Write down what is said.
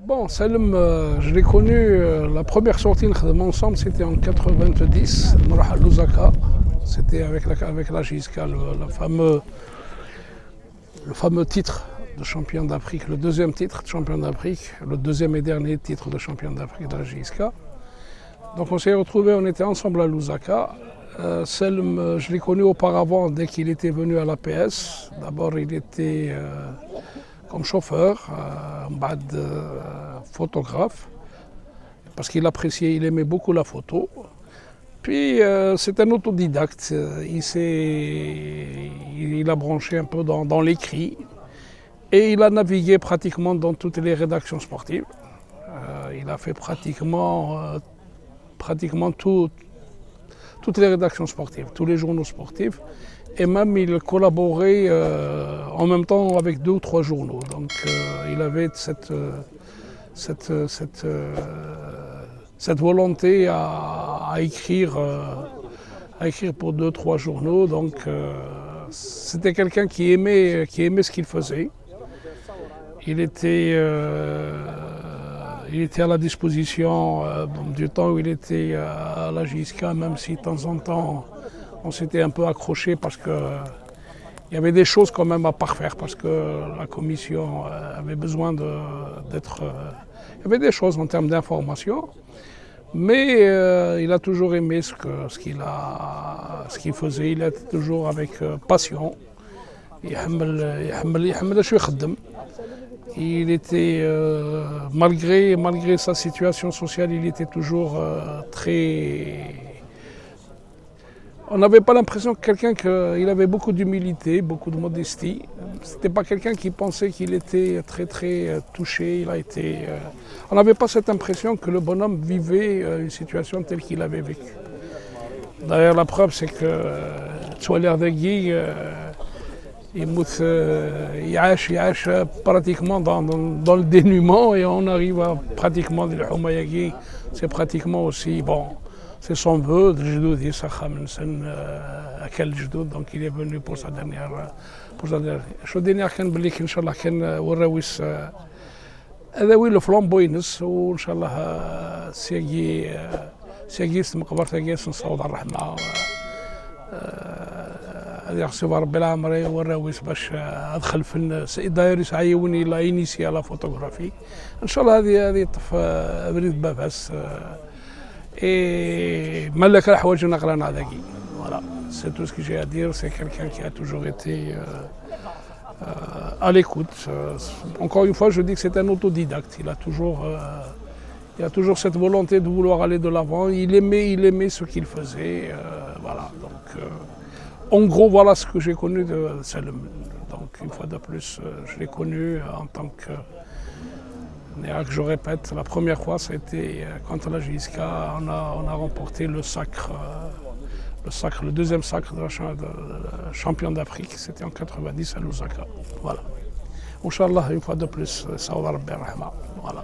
Bon, Salem, je l'ai connu, la première sortie ensemble, c'était en 90, à Lusaka. C'était avec la JSK, le fameux titre de champion d'Afrique, le deuxième titre de champion d'Afrique, le deuxième et dernier titre de champion d'Afrique de la JSK. Donc on s'est retrouvés, on était ensemble à Lusaka. Selm, je l'ai connu auparavant dès qu'il était venu à l'APS. D'abord, il était comme chauffeur, photographe, parce qu'il appréciait, il aimait beaucoup la photo. Puis c'est un autodidacte, il a branché un peu dans l'écrit et il a navigué pratiquement dans toutes les rédactions sportives. Il a fait pratiquement toutes les rédactions sportives, tous les journaux sportifs. Et même il collaborait en même temps avec 2 ou 3 journaux. Donc il avait cette volonté à écrire pour 2 ou 3 journaux. Donc c'était quelqu'un qui aimait ce qu'il faisait. Il était à la disposition du temps où il était à la JSK, même si de temps en temps on s'était un peu accroché parce qu'il y avait des choses quand même à parfaire, parce que la commission avait besoin d'être... il y avait des choses en termes d'information, mais il a toujours aimé ce qu'il faisait, il était toujours avec passion. Il était, malgré sa situation sociale, il était toujours très... On n'avait pas l'impression que qu'il avait beaucoup d'humilité, beaucoup de modestie. C'était pas quelqu'un qui pensait qu'il était très très touché. On n'avait pas cette impression que le bonhomme vivait une situation telle qu'il avait vécu. D'ailleurs, la preuve, c'est que Tsoaler Degui, il yaash pratiquement dans le dénuement, et on arrive à pratiquement le Houmayagi, c'est pratiquement aussi bon. C'est son vœu, donc il est venu pour sa dernière. Je dernière كان بليك ان شاء الله كان وراويس هذا وين الفلامبوينس وان شاء الله سياقيس مقبرة قيس نصوض الرحمة هذا يحسب ربي العمري وراويس باش ادخل في دايرس عيوني لا انيسي على فوتوغرافي ان شاء الله هذه طف بريد باباس et Malak al-Hawaj Naqlan Adagi. Voilà, c'est tout ce que j'ai à dire. C'est quelqu'un qui a toujours été à l'écoute. Encore une fois, je dis que c'est un autodidacte. Il a toujours cette volonté de vouloir aller de l'avant. Il aimait ce qu'il faisait. Voilà. Donc, en gros, voilà ce que j'ai connu de Salem. Donc, une fois de plus, je l'ai connu en tant que... Je répète, la première fois, c'était contre la JSK, on a remporté le deuxième sacre de champion d'Afrique, c'était en 90 à Lusaka. Voilà. Inch'Allah, une fois de plus, Saoud Rabbi Rahma. Voilà.